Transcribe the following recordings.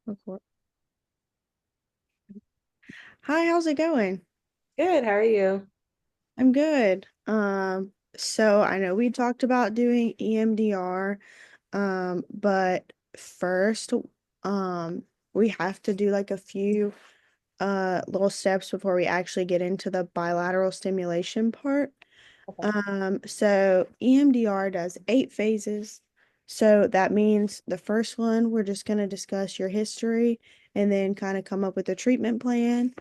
Record. Hi, how's it going? Good, how are you? I'm good. So I know we talked about doing EMDR, but first, um, we have to do like a few little steps before we actually get into the bilateral stimulation part. Okay. So EMDR does 8 phases. So that means the first one, we're just going to discuss your history and then kind of come up with a treatment plan.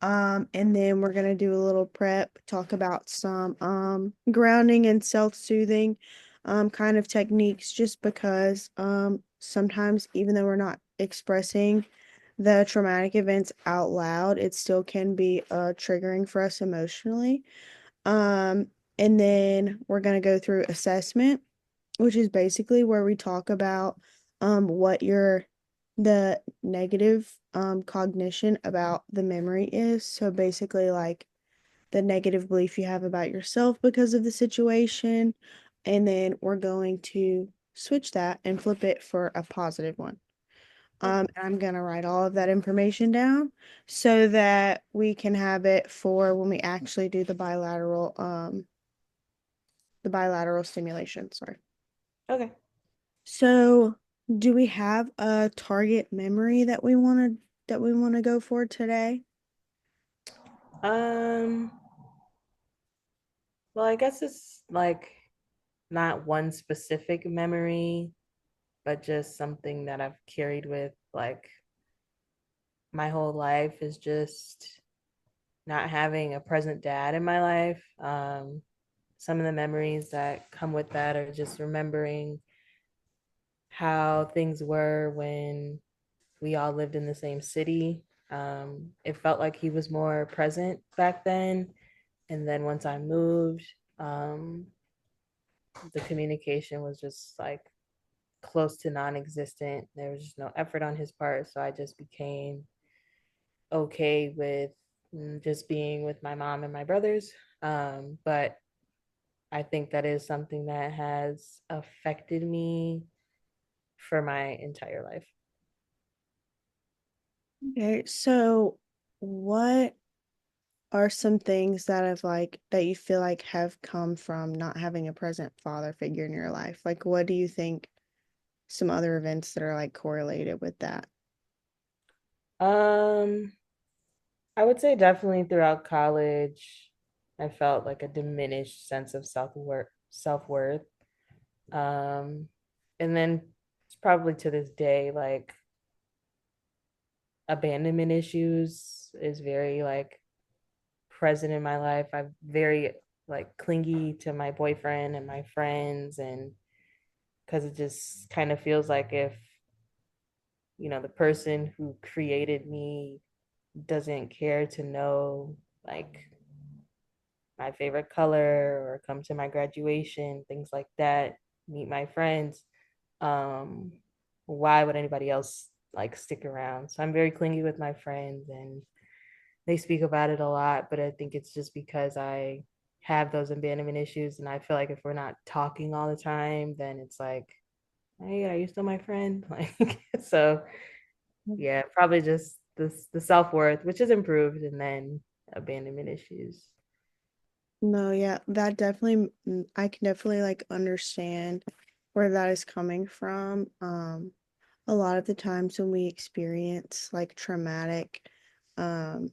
And then we're going to do a little prep, talk about some grounding and self-soothing kind of techniques, just because sometimes even though we're not expressing the traumatic events out loud, it still can be triggering for us emotionally. Um, and then we're going to go through assessment, which is basically where we talk about what the negative cognition about the memory is. So basically like the negative belief you have about yourself because of the situation. And then we're going to switch that and flip it for a positive one. And I'm gonna write all of that information down so that we can have it for when we actually do the bilateral stimulation. Sorry. Okay. So, do we have a target memory that we want to go for today? Um, well, I guess it's like not one specific memory, but just something that I've carried with like my whole life is just not having a present dad in my life. Some of the memories that come with that are just remembering how things were when we all lived in the same city. It felt like he was more present back then. And then once I moved, um, the communication was just like close to non-existent. There was just no effort on his part, so I just became okay with just being with my mom and my brothers. But I think that is something that has affected me for my entire life. Okay, so what are some things that have like that you feel like have come from not having a present father figure in your life? Like, what do you think some other events that are like correlated with that? Um, I would say definitely throughout college, I felt like a diminished sense of self-worth. Um, and then it's probably to this day, like abandonment issues is very like present in my life. I'm very like clingy to my boyfriend and my friends, and because it just kind of feels like if, the person who created me doesn't care to know like my favorite color or come to my graduation, things like that, meet my friends, um, why would anybody else like stick around? So I'm very clingy with my friends and they speak about it a lot, but I think it's just because I have those abandonment issues and I feel like if we're not talking all the time, then it's like, hey, are you still my friend? Like so yeah, probably just the self-worth, which is improved, and then abandonment issues. No, yeah, that definitely, I can definitely like understand where that is coming from. A lot of the times when we experience like traumatic, um,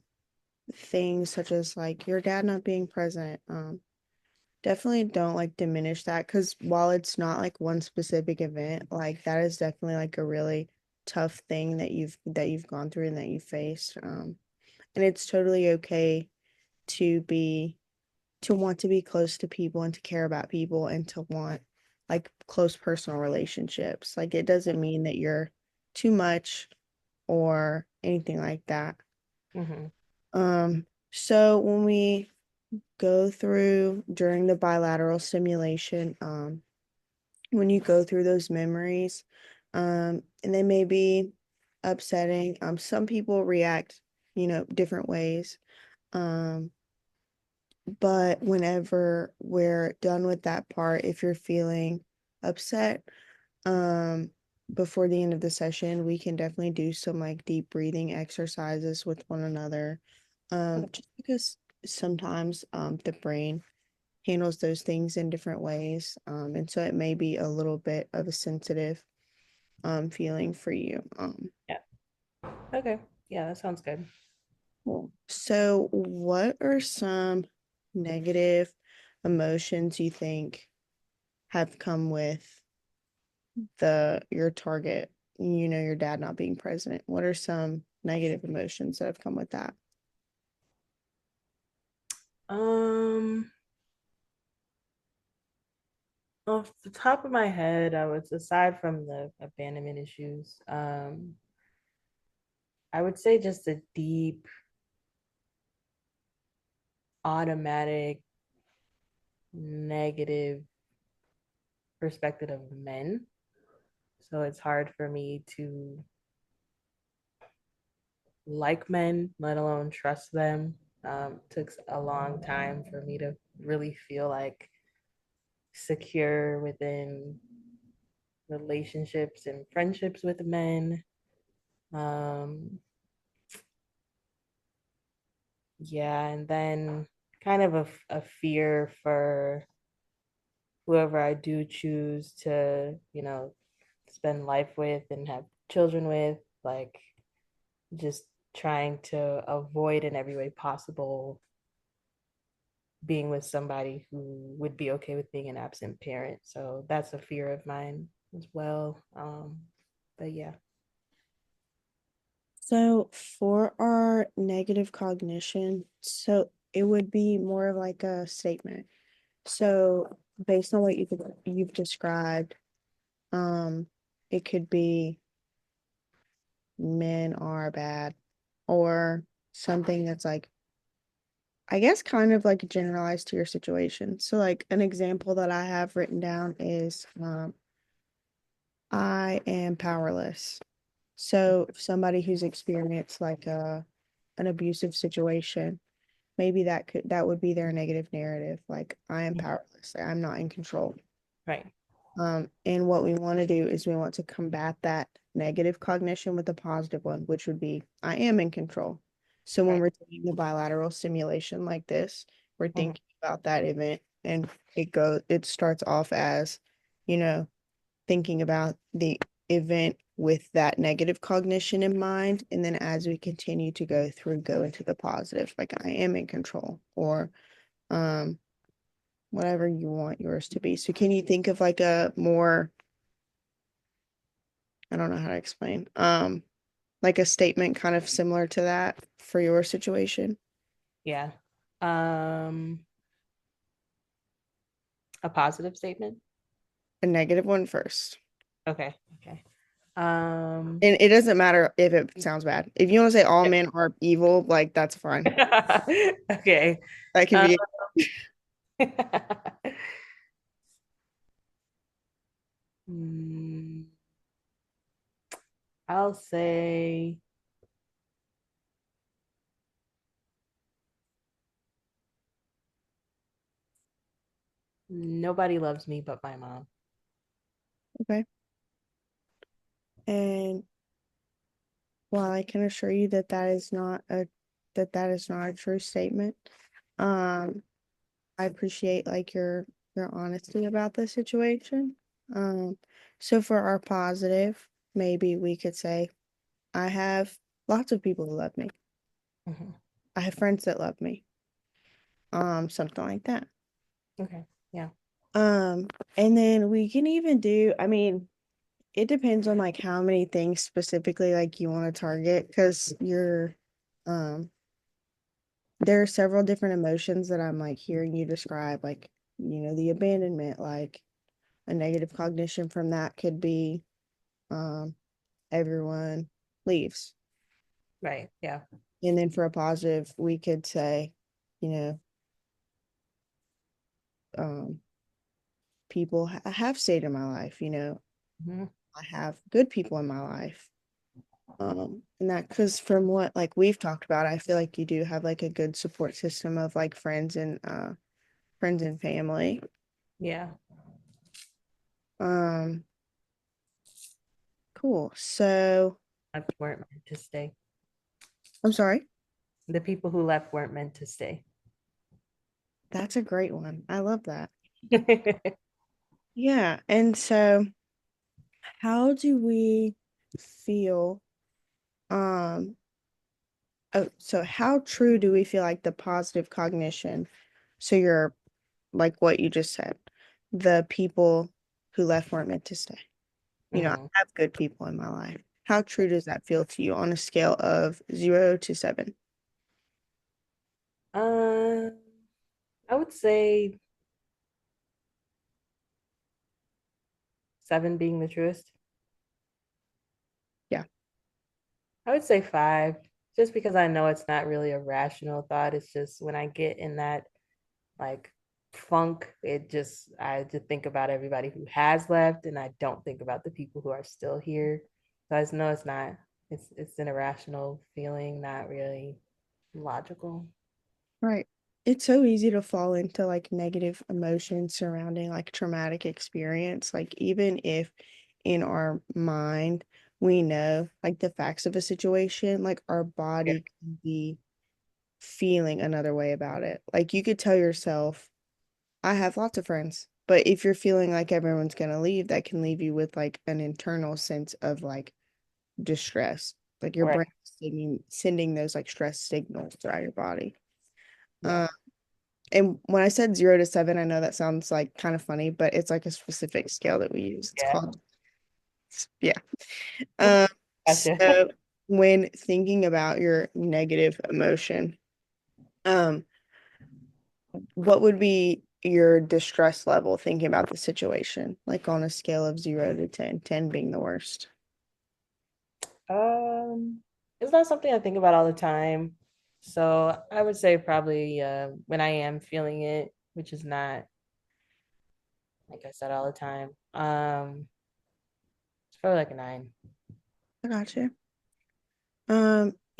things such as like your dad not being present, definitely don't like diminish that because while it's not like one specific event, like that is definitely like a really tough thing that you've gone through and that you faced. And it's totally okay to be to want to be close to people and to care about people and to want like close personal relationships. Like it doesn't mean that you're too much or anything like that. Hmm. So when we go through during the bilateral stimulation, when you go through those memories, and they may be upsetting. Some people react, different ways. Um, But whenever we're done with that part, if you're feeling upset, um, before the end of the session, we can definitely do some like deep breathing exercises with one another. Just because sometimes the brain handles those things in different ways. And so it may be a little bit of a sensitive feeling for you. Yeah. Okay. Yeah, that sounds good. Cool. So what are some negative emotions you think have come with your target, your dad not being president? What are some negative emotions that have come with that? Um, Off the top of my head, I was aside from the abandonment issues, I would say just a deep, automatic, negative perspective of men. So it's hard for me to like men, let alone trust them. Took a long time for me to really feel like secure within relationships and friendships with men. Um, yeah, and then kind of a fear for whoever I do choose to, spend life with and have children with, like just trying to avoid in every way possible being with somebody who would be okay with being an absent parent. So that's a fear of mine as well. But yeah. So for our negative cognition, so it would be more of like a statement. So based on what you've described, um, it could be men are bad or something that's like, I guess kind of like generalized to your situation. So like an example that I have written down is I am powerless. So if somebody who's experienced like an abusive situation, maybe that would be their negative narrative. Like I am Mhm. powerless. Like, I'm not in control. Right. And what we want to do is we want to combat that negative cognition with a positive one, which would be I am in control. So when Right. we're doing the bilateral simulation like this, we're Mhm. thinking about that event and it starts off as, you know, thinking about the event with that negative cognition in mind. And then as we continue to go into the positive, like I am in control or um whatever you want yours to be. So can you think of like a more, I don't know how to explain, like a statement kind of similar to that for your situation? Yeah. Um, a positive statement. A negative one first. Okay. Okay. Um, And it doesn't matter if it sounds bad. If you want to say all men are evil, like that's fine. okay. That can Um, be mm, I'll say nobody loves me but my mom. okay. And while I can assure you that that is not a true statement, um, I appreciate like your honesty about the situation. Um, so for our positive, maybe we could say, I have lots of people who love me. Mhm. I have friends that love me. Something like that. Okay. Yeah. Um, and then we can even do, I mean, it depends on like how many things specifically like you want to target because um there are several different emotions that I'm like hearing you describe, like, the abandonment, like a negative cognition from that could be um everyone leaves. Right. Yeah. And then for a positive, we could say, you know, um people have stayed in my life, Mhm. I have good people in my life. And that because from what like we've talked about, I feel like you do have like a good support system of like friends and family. Yeah. Um, Cool. So, Left weren't meant to stay. I'm sorry. The people who left weren't meant to stay. That's a great one. I love that. Yeah. And so, how do we feel? Um, oh, so how true do we feel like the positive cognition? So you're like what you just said, the people who left weren't meant to stay. I Mhm. have good people in my life. How true does that feel to you on a scale of 0 to 7? Uh, I would say 7 being the truest. Yeah. I would say 5, just because I know it's not really a rational thought. It's just when I get in that like funk, I just think about everybody who has left and I don't think about the people who are still here. So I just know it's not, it's an irrational feeling, not really logical. Right. It's so easy to fall into like negative emotions surrounding like traumatic experience. Like even if in our mind we know like the facts of a situation, like our Yeah. body can be feeling another way about it. Like you could tell yourself, I have lots of friends, but if you're feeling like everyone's gonna leave, that can leave you with like an internal sense of like distress. Like your Right. brain is sending those like stress signals throughout your body. Yeah. Um, and when I said 0 to 7, I know that sounds like kind of funny, but it's like a specific scale that we use. It's Yeah. called, yeah. Um, Gotcha. so when thinking about your negative emotion, um, what would be your distress level thinking about the situation, like on a scale of 0 to 10, 10 being the worst? Um, it's not something I think about all the time. So I would say probably when I am feeling it, which is not, like I said, all the time. It's probably like a 9. I gotcha.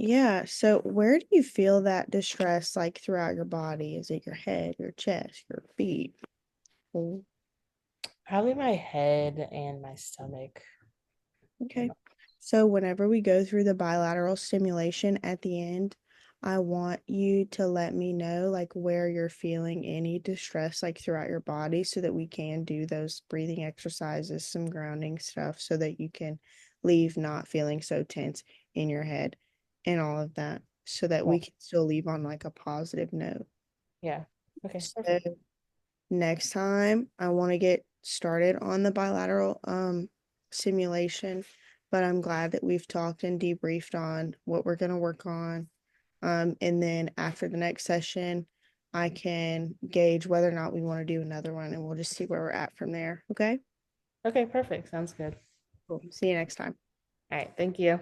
Yeah, so where do you feel that distress like throughout your body? Is it your head, your chest, your feet? Oh, Probably my head and my stomach. okay. So whenever we go through the bilateral stimulation at the end, I want you to let me know like where you're feeling any distress like throughout your body so that we can do those breathing exercises, some grounding stuff so that you can leave not feeling so tense in your head and all of that so that Yeah. we can still leave on like a positive note. Yeah. Okay, So perfect. next time I want to get started on the bilateral simulation, but I'm glad that we've talked and debriefed on what we're going to work on. And then after the next session, I can gauge whether or not we want to do another one and we'll just see where we're at from there. Okay? Okay, perfect. Sounds good. Cool. See you next time. All right, thank you.